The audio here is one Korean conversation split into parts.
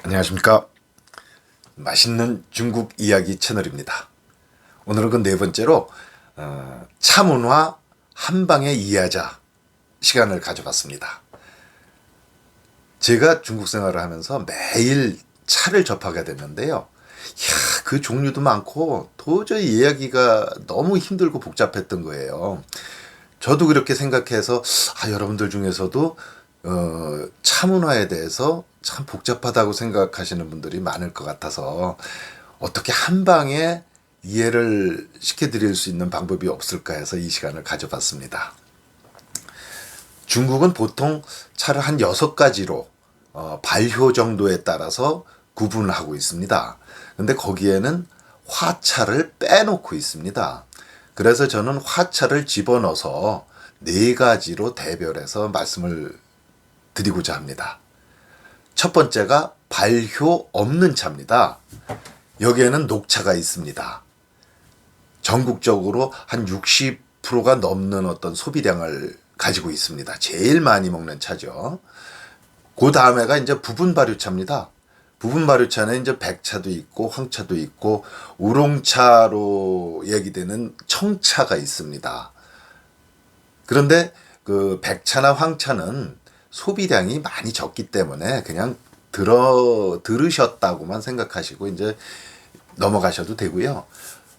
안녕하십니까. 맛있는 중국 이야기 채널입니다. 오늘은 그 네 번째로 차문화 한방에 이해하자 시간을 가져봤습니다. 제가 중국 생활을 하면서 매일 차를 접하게 됐는데요. 그 종류도 많고 도저히 이해하기가 너무 힘들고 복잡했던 거예요. 저도 그렇게 생각해서 여러분들 중에서도 차 문화에 대해서 참 복잡하다고 생각하시는 분들이 많을 것 같아서 어떻게 한 방에 이해를 시켜드릴 수 있는 방법이 없을까 해서 이 시간을 가져봤습니다. 중국은 보통 차를 한 6가지로 발효 정도에 따라서 구분하고 있습니다. 근데 거기에는 화차를 빼놓고 있습니다. 그래서 저는 화차를 집어넣어서 4가지로 대별해서 말씀을 드리고자 합니다. 첫 번째가 발효 없는 차입니다. 여기에는 녹차가 있습니다. 전국적으로 한 60%가 넘는 어떤 소비량을 가지고 있습니다. 제일 많이 먹는 차죠. 그 다음에가 이제 부분 발효차입니다. 부분 발효차는 이제 백차도 있고 황차도 있고 우롱차로 얘기되는 청차가 있습니다. 그런데 그 백차나 황차는 소비량이 많이 적기 때문에 그냥 들으셨다고만 생각하시고 이제 넘어가셔도 되고요.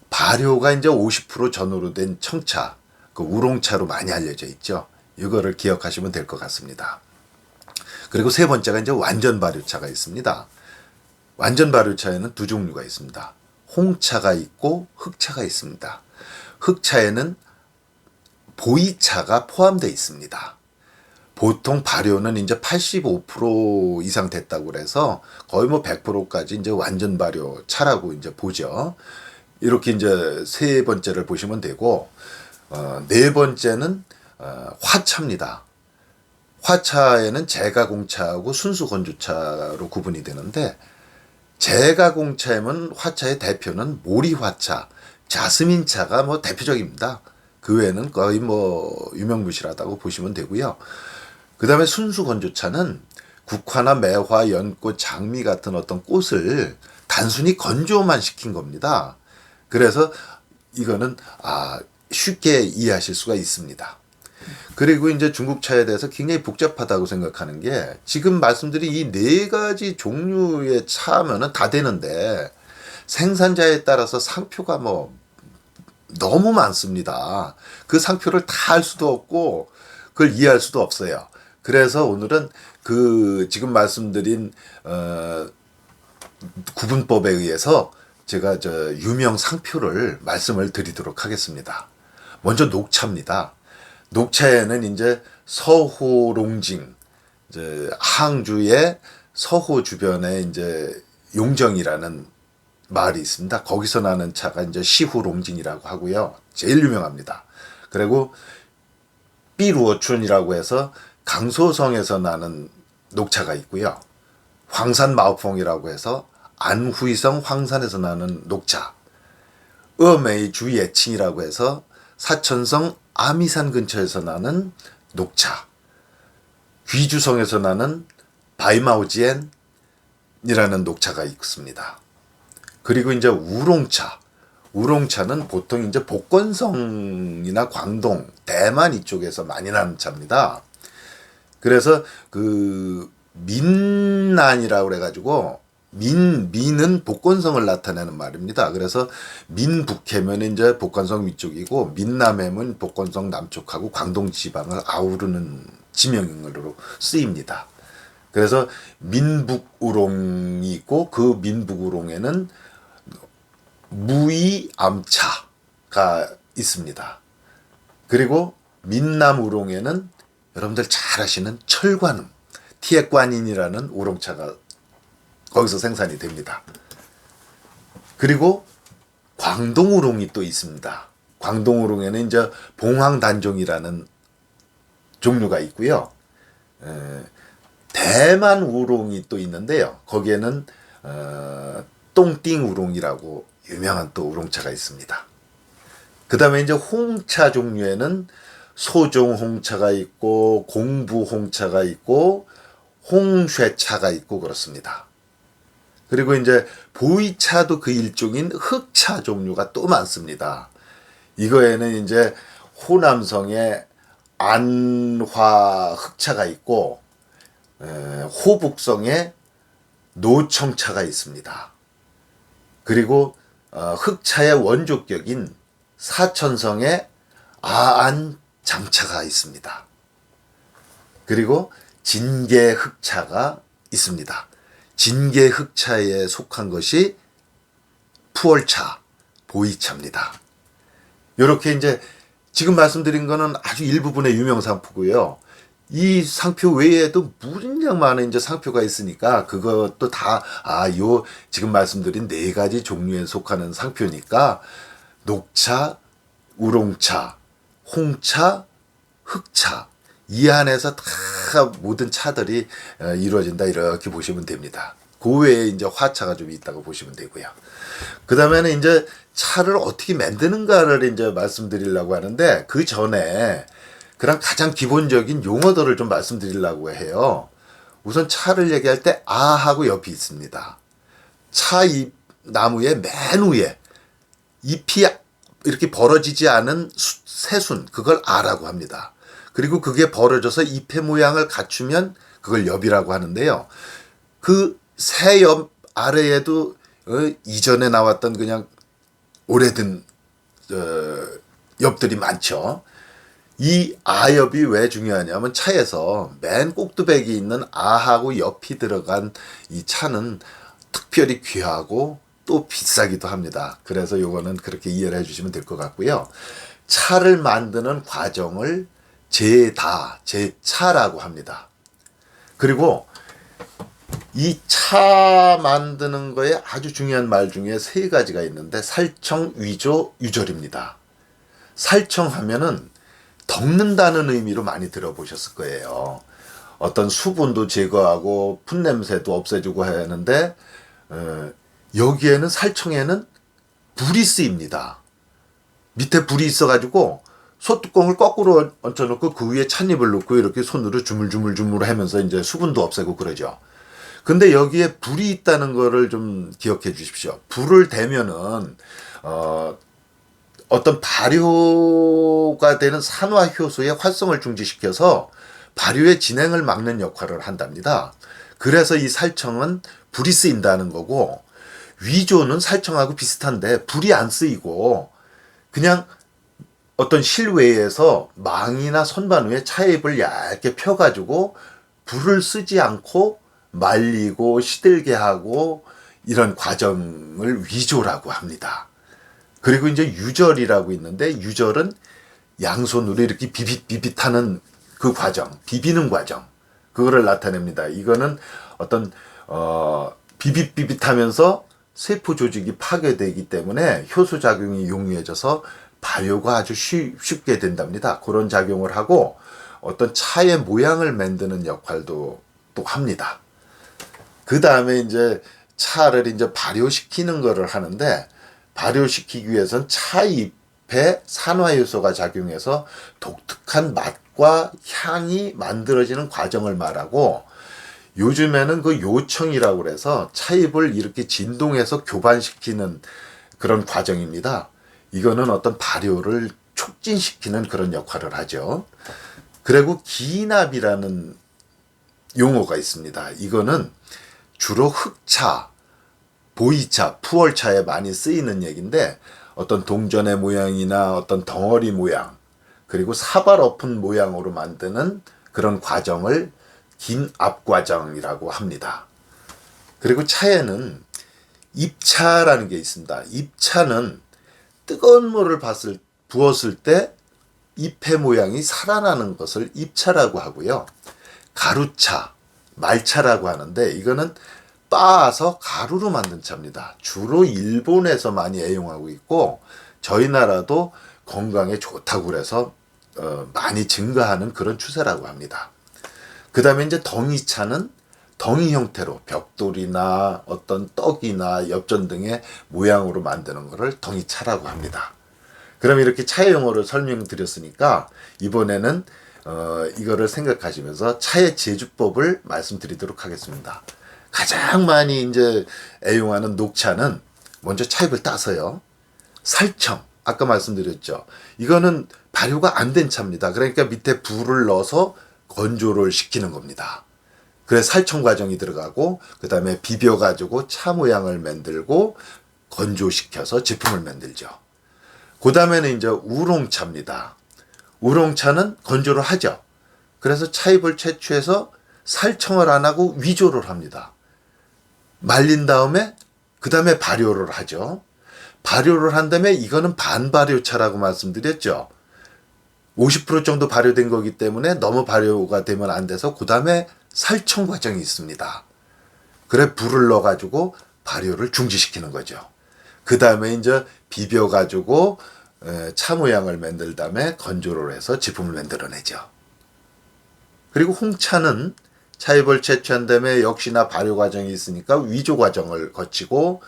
발효가 이제 50% 전후로 된 청차, 그 우롱차로 많이 알려져 있죠. 이거를 기억하시면 될 것 같습니다. 그리고 세 번째가 이제 완전 발효차가 있습니다. 완전 발효차에는 두 종류가 있습니다. 홍차가 있고 흑차가 있습니다. 흑차에는 보이차가 포함되어 있습니다. 보통 발효는 이제 85% 이상 됐다고 그래서 거의 뭐 100%까지 이제 완전 발효 차라고 이제 보죠. 이렇게 이제 세 번째를 보시면 되고, 네 번째는 화차입니다. 화차에는 제가공차하고 순수 건조차로 구분이 되는데, 제가공차에는 화차의 대표는 모리화차, 자스민차가 뭐 대표적입니다. 그 외에는 거의 뭐 유명무실하다고 보시면 되고요. 그 다음에 순수 건조차는 국화나 매화, 연꽃, 장미 같은 어떤 꽃을 단순히 건조만 시킨 겁니다. 그래서 이거는 쉽게 이해하실 수가 있습니다. 그리고 이제 중국 차에 대해서 굉장히 복잡하다고 생각하는 게 지금 말씀드린 이 4가지 종류의 차면은 다 되는데 생산자에 따라서 상표가 뭐 너무 많습니다. 그 상표를 다 알 수도 없고 그걸 이해할 수도 없어요. 그래서 오늘은 그 지금 말씀드린 구분법에 의해서 제가 유명 상표를 말씀을 드리도록 하겠습니다. 먼저 녹차입니다. 녹차에는 이제 서호롱징, 이제 항주의 서호 주변에 이제 용정이라는 마을이 있습니다. 거기서 나는 차가 이제 시후롱징이라고 하고요. 제일 유명합니다. 그리고 삐루어춘이라고 해서 강소성에서 나는 녹차가 있고요. 황산 마오퐁이라고 해서 안후이성 황산에서 나는 녹차. 어메이 주예칭이라고 해서 사천성 아미산 근처에서 나는 녹차. 귀주성에서 나는 바이마오지엔이라는 녹차가 있습니다. 그리고 이제 우롱차. 우롱차는 보통 이제 복건성이나 광동, 대만 이쪽에서 많이 나는 차입니다. 그래서 그 민난이라고 그래가지고 민은 복건성을 나타내는 말입니다. 그래서 민북해면 이제 복건성 위쪽이고 민남해면 복건성 남쪽하고 광동 지방을 아우르는 지명으로 쓰입니다. 그래서 민북우롱이 있고 그 민북우롱에는 무이암차가 있습니다. 그리고 민남우롱에는 여러분들 잘 아시는 철관음, 티에관인이라는 우롱차가 거기서 생산이 됩니다. 그리고 광동우롱이 또 있습니다. 광동우롱에는 이제 봉황단종이라는 종류가 있고요. 대만 우롱이 또 있는데요. 거기에는 똥띵우롱이라고 유명한 또 우롱차가 있습니다. 그 다음에 이제 홍차 종류에는 소종 홍차가 있고 공부 홍차가 있고 홍쇠차가 있고 그렇습니다. 그리고 이제 보이차도 그 일종인 흑차 종류가 또 많습니다. 이거에는 이제 호남성의 안화 흑차가 있고 호북성의 노청차가 있습니다. 그리고 흑차의 원조격인 사천성의 아안 장차가 있습니다. 그리고 진계 흑차가 있습니다. 진계 흑차에 속한 것이 푸월차, 보이차입니다. 이렇게 이제 지금 말씀드린 거는 아주 일부분의 유명 상표고요. 이 상표 외에도 무진장 많은 이제 상표가 있으니까 그것도 다 요 지금 말씀드린 네 가지 종류에 속하는 상표니까 녹차, 우롱차, 홍차, 흑차 이 안에서 다 모든 차들이 이루어진다 이렇게 보시면 됩니다. 그 외에 이제 화차가 좀 있다고 보시면 되고요. 그 다음에는 이제 차를 어떻게 만드는가를 이제 말씀드리려고 하는데 그 전에 그런 가장 기본적인 용어들을 좀 말씀드리려고 해요. 우선 차를 얘기할 때 아하고 옆이 있습니다. 차 잎 나무의 맨 위에 잎이 이렇게 벌어지지 않은 새순 그걸 아라고 합니다. 그리고 그게 벌어져서 잎의 모양을 갖추면 그걸 엽이라고 하는데요. 그 새 엽 아래에도 이전에 나왔던 그냥 오래된 엽들이 많죠. 이 아엽이 왜 중요하냐면 차에서 맨 꼭두백이 있는 아하고 엽이 들어간 이 차는 특별히 귀하고 또 비싸기도 합니다. 그래서 요거는 그렇게 이해를 해주시면 될 것 같고요. 차를 만드는 과정을 제차라고 합니다. 그리고 이 차 만드는 거에 아주 중요한 말 중에 세 가지가 있는데 살청, 위조, 유절입니다. 살청하면은 덮는다는 의미로 많이 들어보셨을 거예요. 어떤 수분도 제거하고 풋냄새도 없애주고 하는데 여기에는 살청에는 불이 쓰입니다. 밑에 불이 있어가지고 소뚜껑을 거꾸로 얹혀놓고 그 위에 찻잎을 넣고 이렇게 손으로 주물주물 하면서 이제 수분도 없애고 그러죠. 근데 여기에 불이 있다는 거를 좀 기억해 주십시오. 불을 대면은 어떤 발효가 되는 산화효소의 활성을 중지시켜서 발효의 진행을 막는 역할을 한답니다. 그래서 이 살청은 불이 쓰인다는 거고, 위조는 살청하고 비슷한데 불이 안 쓰이고 그냥 어떤 실외에서 망이나 선반 위에 차잎을 얇게 펴가지고 불을 쓰지 않고 말리고 시들게 하고 이런 과정을 위조라고 합니다. 그리고 이제 유절이라고 있는데 유절은 양손으로 이렇게 비빗하는 그 과정, 비비는 과정, 그거를 나타냅니다. 이거는 어떤 비빗하면서 세포 조직이 파괴되기 때문에 효소 작용이 용이해져서 발효가 아주 쉽게 된답니다. 그런 작용을 하고 어떤 차의 모양을 만드는 역할도 또 합니다. 그 다음에 이제 차를 이제 발효시키는 거를 하는데, 발효시키기 위해서는 차잎에 산화효소가 작용해서 독특한 맛과 향이 만들어지는 과정을 말하고, 요즘에는 그 요청이라고 그래서 차잎을 이렇게 진동해서 교반시키는 그런 과정입니다. 이거는 어떤 발효를 촉진시키는 그런 역할을 하죠. 그리고 기납이라는 용어가 있습니다. 이거는 주로 흑차, 보이차, 푸월차에 많이 쓰이는 얘기인데, 어떤 동전의 모양이나 어떤 덩어리 모양, 그리고 사발 엎은 모양으로 만드는 그런 과정을 긴압 과정이라고 합니다. 그리고 차에는 입차라는 게 있습니다. 입차는 뜨거운 물을 부었을 때 잎의 모양이 살아나는 것을 입차라고 하고요. 가루차, 말차라고 하는데 이거는 빻아서 가루로 만든 차입니다. 주로 일본에서 많이 애용하고 있고 저희 나라도 건강에 좋다고 그래서 많이 증가하는 그런 추세라고 합니다. 그 다음에 이제 덩이차는 덩이 형태로 벽돌이나 어떤 떡이나 엽전 등의 모양으로 만드는 것을 덩이차라고 합니다. 그럼 이렇게 차의 용어를 설명드렸으니까 이번에는 이거를 생각하시면서 차의 제조법을 말씀드리도록 하겠습니다. 가장 많이 이제 애용하는 녹차는 먼저 차잎을 따서요. 살청, 아까 말씀드렸죠. 이거는 발효가 안 된 차입니다. 그러니까 밑에 불을 넣어서 건조를 시키는 겁니다. 그래 살청 과정이 들어가고 그 다음에 비벼가지고 차 모양을 만들고 건조시켜서 제품을 만들죠. 그 다음에는 이제 우롱차입니다. 우롱차는 건조를 하죠. 그래서 차잎을 채취해서 살청을 안 하고 위조를 합니다. 말린 다음에 그 다음에 발효를 하죠. 발효를 한 다음에 이거는 반발효차라고 말씀드렸죠. 50% 정도 발효된 거기 때문에 너무 발효가 되면 안 돼서 그 다음에 살청 과정이 있습니다. 그래 불을 넣어가지고 발효를 중지시키는 거죠. 그 다음에 이제 비벼가지고 차 모양을 만들 다음에 건조를 해서 제품을 만들어내죠. 그리고 홍차는 차잎을 채취한 다음에 역시나 발효 과정이 있으니까 위조 과정을 거치고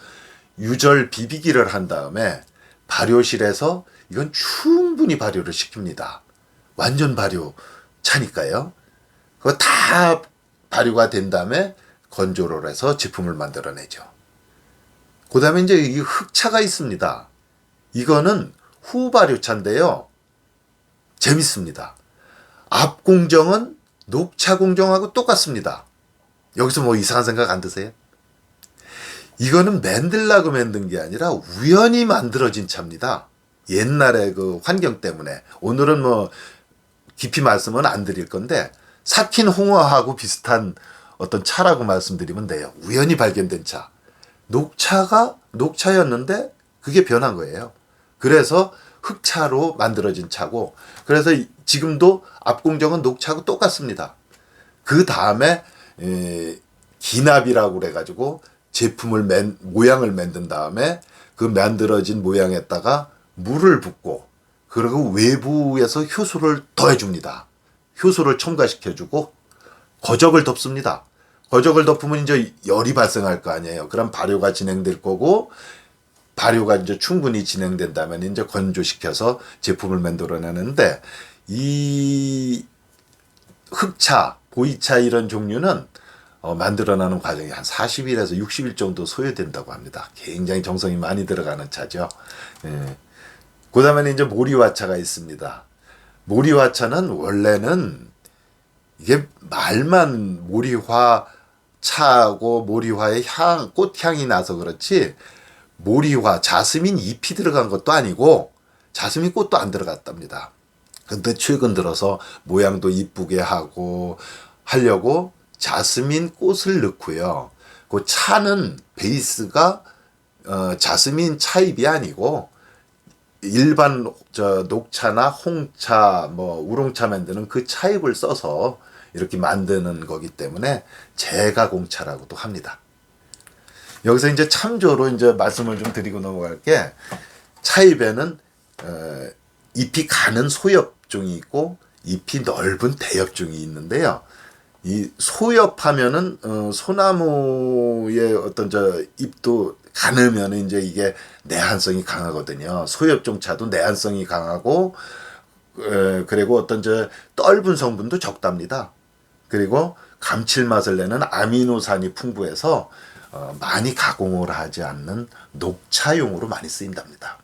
유절 비비기를 한 다음에 발효실에서 이건 충분히 발효를 시킵니다. 완전 발효 차니까요. 그거 다 발효가 된 다음에 건조를 해서 제품을 만들어내죠. 그 다음에 이제 이 흑차가 있습니다. 이거는 후발효차인데요. 재밌습니다. 앞 공정은 녹차 공정하고 똑같습니다. 여기서 뭐 이상한 생각 안 드세요? 이거는 만들라고 만든 게 아니라 우연히 만들어진 차입니다. 옛날에 그 환경 때문에. 오늘은 뭐 깊이 말씀은 안 드릴 건데 삭힌 홍어하고 비슷한 어떤 차라고 말씀드리면 돼요. 우연히 발견된 차. 녹차가 녹차였는데 그게 변한 거예요. 그래서 흑차로 만들어진 차고 그래서 지금도 앞공정은 녹차하고 똑같습니다. 그 다음에 기납이라고 그래가지고 제품을 모양을 만든 다음에 그 만들어진 모양에다가 물을 붓고 그리고 외부에서 효소를 더해줍니다. 효소를 첨가시켜주고 거적을 덮습니다. 거적을 덮으면 이제 열이 발생할 거 아니에요. 그럼 발효가 진행될 거고 발효가 이제 충분히 진행된다면 이제 건조시켜서 제품을 만들어내는데 이 흑차, 보이차 이런 종류는 만들어내는 과정이 한 40일에서 60일 정도 소요된다고 합니다. 굉장히 정성이 많이 들어가는 차죠. 예. 그 다음에 이제 모리화차가 있습니다. 모리화차는 원래는 이게 말만 모리화차하고 모리화의 꽃향이 나서 그렇지 모리화, 자스민 잎이 들어간 것도 아니고 자스민 꽃도 안 들어갔답니다. 근데 최근 들어서 모양도 이쁘게 하려고 자스민 꽃을 넣고요. 그 차는 베이스가 자스민 차잎이 아니고 일반 녹차나 홍차, 뭐 우롱차 만드는 그 차잎을 써서 이렇게 만드는 거기 때문에 제가공차라고도 합니다. 여기서 이제 참조로 이제 말씀을 좀 드리고 넘어갈 게 차잎에는 잎이 가는 소엽종이 있고 잎이 넓은 대엽종이 있는데요. 이 소엽하면은 소나무의 어떤 잎도 가느면 이제 이게 내한성이 강하거든요. 소엽종 차도 내한성이 강하고 그리고 어떤 떫은 성분도 적답니다. 그리고 감칠맛을 내는 아미노산이 풍부해서 많이 가공을 하지 않는 녹차용으로 많이 쓰인답니다.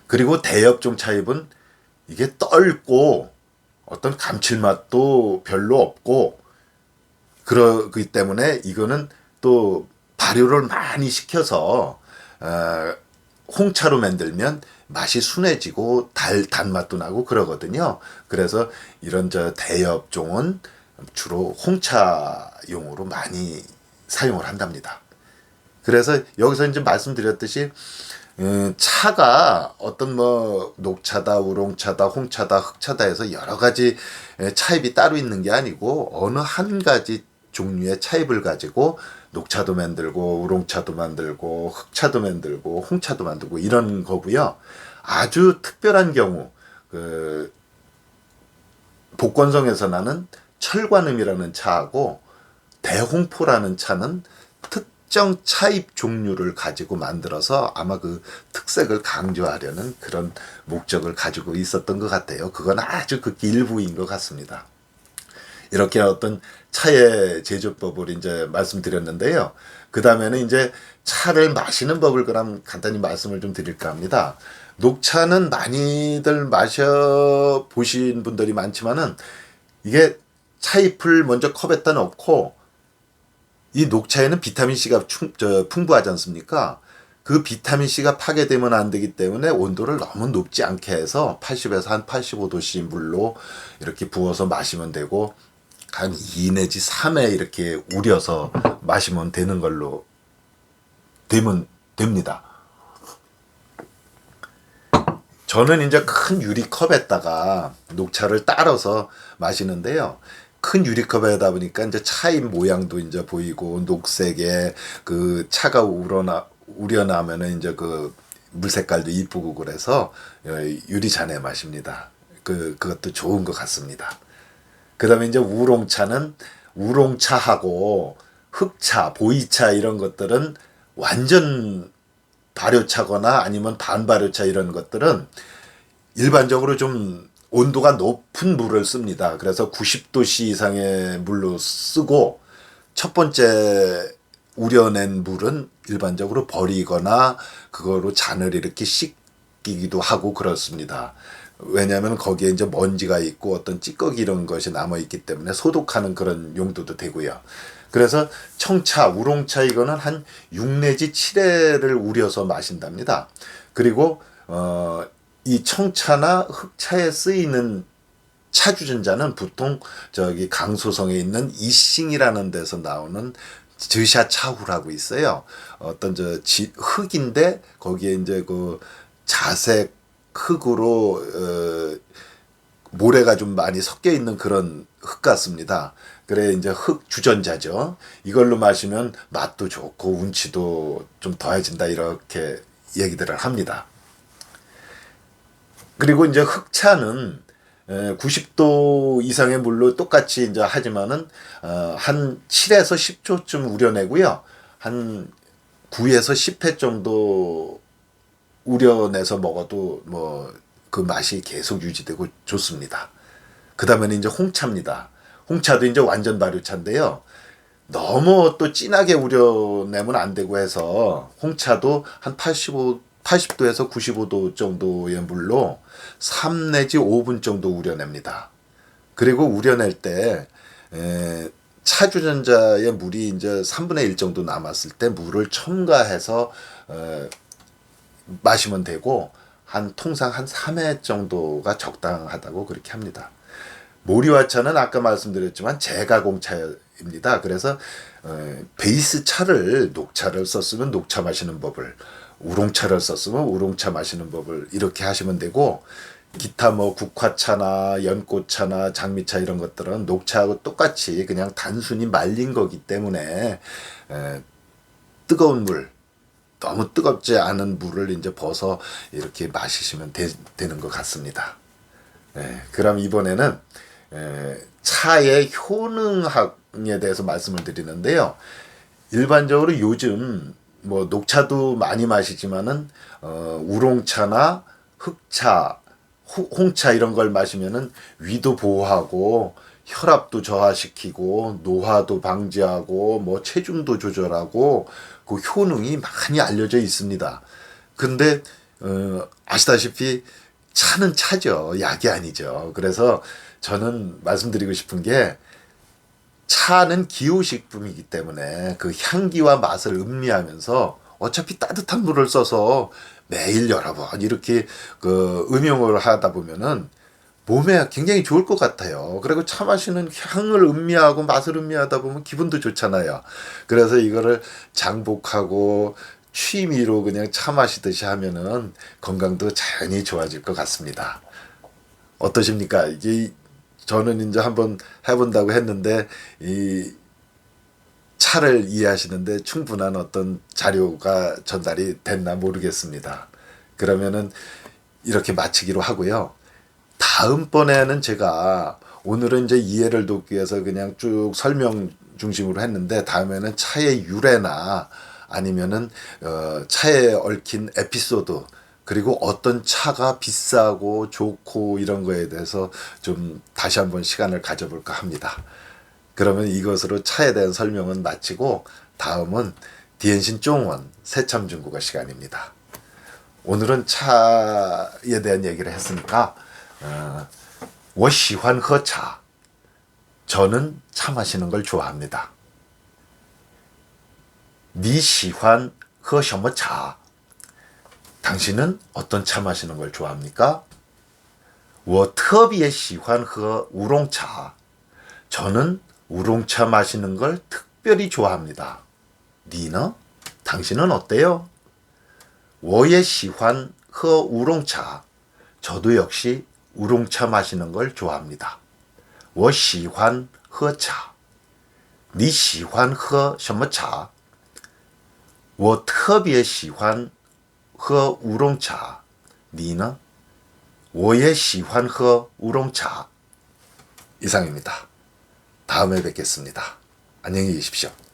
그리고 대엽종 차잎은 이게 떫고 어떤 감칠맛도 별로 없고 그러기 때문에 이거는 또 발효를 많이 시켜서 홍차로 만들면 맛이 순해지고 단맛도 나고 그러거든요. 그래서 이런 대엽종은 주로 홍차용으로 많이 사용을 한답니다. 그래서 여기서 이제 말씀드렸듯이 차가 어떤 뭐 녹차다, 우롱차다, 홍차다, 흑차다 해서 여러 가지 차잎이 따로 있는 게 아니고 어느 한 가지 종류의 차잎을 가지고 녹차도 만들고 우롱차도 만들고 흑차도 만들고 홍차도 만들고 이런 거고요. 아주 특별한 경우 그 복건성에서 나는 철관음이라는 차하고 대홍포라는 차는 특정 차잎 종류를 가지고 만들어서 아마 그 특색을 강조하려는 그런 목적을 가지고 있었던 것 같아요. 그건 아주 극히 일부인 것 같습니다. 이렇게 어떤 차의 제조법을 이제 말씀드렸는데요. 그 다음에는 이제 차를 마시는 법을 그럼 간단히 말씀을 좀 드릴까 합니다. 녹차는 많이들 마셔 보신 분들이 많지만은 이게 차잎을 먼저 컵에다 넣고 이 녹차에는 비타민C가 풍부하지 않습니까? 그 비타민C가 파괴되면 안 되기 때문에 온도를 너무 높지 않게 해서 80에서 한 85도씨 물로 이렇게 부어서 마시면 되고 한 2 내지 3회 이렇게 우려서 마시면 되는 걸로 되면 됩니다. 저는 이제 큰 유리컵에다가 녹차를 따라서 마시는데요. 큰 유리컵에다 보니까 이제 차잎 모양도 이제 보이고 녹색에 그 차가 우려나면은 이제 그 물 색깔도 이쁘고 그래서 유리잔에 마십니다. 그것도 좋은 것 같습니다. 그다음에 이제 우롱차는 우롱차하고 흑차, 보이차 이런 것들은 완전 발효차거나 아니면 반발효차 이런 것들은 일반적으로 좀 온도가 높은 물을 씁니다. 그래서 90도씨 이상의 물로 쓰고 첫 번째 우려낸 물은 일반적으로 버리거나 그거로 잔을 이렇게 씻기기도 하고 그렇습니다. 왜냐하면 거기에 이제 먼지가 있고 어떤 찌꺼기 이런 것이 남아 있기 때문에 소독하는 그런 용도도 되고요. 그래서 청차, 우롱차 이거는 한 6 내지 7회를 우려서 마신답니다. 그리고 이 청차나 흑차에 쓰이는 차주전자는 보통 저기 강소성에 있는 이싱이라는 데서 나오는 저샤차후라고 있어요. 어떤 흙인데 거기에 이제 그 자색 흙으로 모래가 좀 많이 섞여 있는 그런 흙 같습니다. 그래 이제 흙 주전자죠. 이걸로 마시면 맛도 좋고 운치도 좀 더해진다 이렇게 얘기들을 합니다. 그리고 이제 흑차는 90도 이상의 물로 똑같이 이제 하지만은 한 7에서 10초쯤 우려내고요. 한 9에서 10회 정도 우려내서 먹어도 뭐 그 맛이 계속 유지되고 좋습니다. 그 다음에는 이제 홍차입니다. 홍차도 이제 완전 발효차인데요. 너무 또 진하게 우려내면 안 되고 해서 홍차도 한 80도에서 95도 정도의 물로 3 내지 5분 정도 우려냅니다. 그리고 우려낼 때 차주전자의 물이 이제 3분의 1 정도 남았을 때 물을 첨가해서 마시면 되고 통상 한 3회 정도가 적당하다고 그렇게 합니다. 모리와차는 아까 말씀드렸지만 제가공차입니다. 그래서 베이스 차를 녹차를 썼으면 녹차 마시는 법을, 우롱차를 썼으면 우롱차 마시는 법을 이렇게 하시면 되고, 기타 뭐 국화차나 연꽃차나 장미차 이런 것들은 녹차하고 똑같이 그냥 단순히 말린 거기 때문에 뜨거운 물, 너무 뜨겁지 않은 물을 이제 벗어 이렇게 마시시면 되는 것 같습니다. 그럼 이번에는 차의 효능학에 대해서 말씀을 드리는데요. 일반적으로 요즘 뭐 녹차도 많이 마시지만은 우롱차나 흑차, 홍차 이런 걸 마시면은 위도 보호하고 혈압도 저하시키고 노화도 방지하고 뭐 체중도 조절하고 그 효능이 많이 알려져 있습니다. 근데 아시다시피 차는 차죠. 약이 아니죠. 그래서 저는 말씀드리고 싶은 게 차는 기호식품이기 때문에 그 향기와 맛을 음미하면서 어차피 따뜻한 물을 써서 매일 여러 번 이렇게 그 음용을 하다 보면은 몸에 굉장히 좋을 것 같아요. 그리고 차 마시는 향을 음미하고 맛을 음미하다 보면 기분도 좋잖아요. 그래서 이거를 장복하고 취미로 그냥 차 마시듯이 하면은 건강도 자연히 좋아질 것 같습니다. 어떠십니까? 이제 저는 이제 한번 해본다고 했는데 이 차를 이해하시는데 충분한 어떤 자료가 전달이 됐나 모르겠습니다. 그러면은 이렇게 마치기로 하고요. 다음번에는 제가 오늘은 이제 이해를 돕기 위해서 그냥 쭉 설명 중심으로 했는데 다음에는 차의 유래나 아니면은 차에 얽힌 에피소드 그리고 어떤 차가 비싸고 좋고 이런 거에 대해서 좀 다시 한번 시간을 가져볼까 합니다. 그러면 이것으로 차에 대한 설명은 마치고 다음은 디엔신 쫑원 새참중국어 시간입니다. 오늘은 차에 대한 얘기를 했으니까 我喜欢喝茶 저는 차 마시는 걸 좋아합니다. 你喜欢喝什么茶 당신은 어떤 차 마시는 걸 좋아합니까? 我特别喜欢喝乌龙茶 저는 우롱차 마시는 걸 특별히 좋아합니다. 你呢? 당신은 어때요? 我也喜欢喝乌龙茶 저도 역시 우롱차 마시는 걸 좋아합니다. 我喜欢喝茶你喜欢喝什么茶我特别喜欢喝乌龙茶你呢我也喜欢喝乌龙茶 이상입니다. 다음에 뵙겠습니다. 안녕히 계십시오.